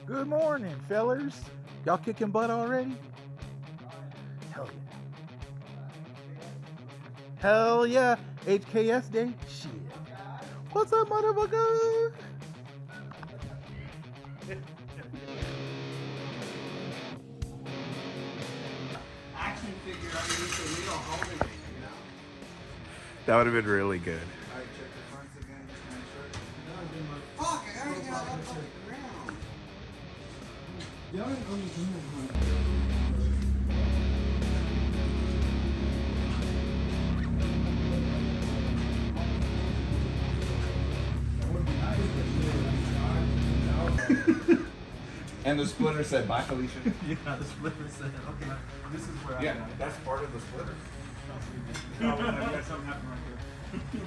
Good morning, fellers. Y'all kicking butt already? Hell yeah. Hell yeah. HKS day? Shit. What's up, motherfucker? Action figure underneath the wheel holding it, you know? That would have been really good. Alright, check the fronts again, just make sure. Fuck, I gotta get out of the ground. And the splitter said, bye, Felicia. Yeah, the splitter said, okay, this is where Yeah, I'm at. that's part of the splitter. Oh, we got something happening right there.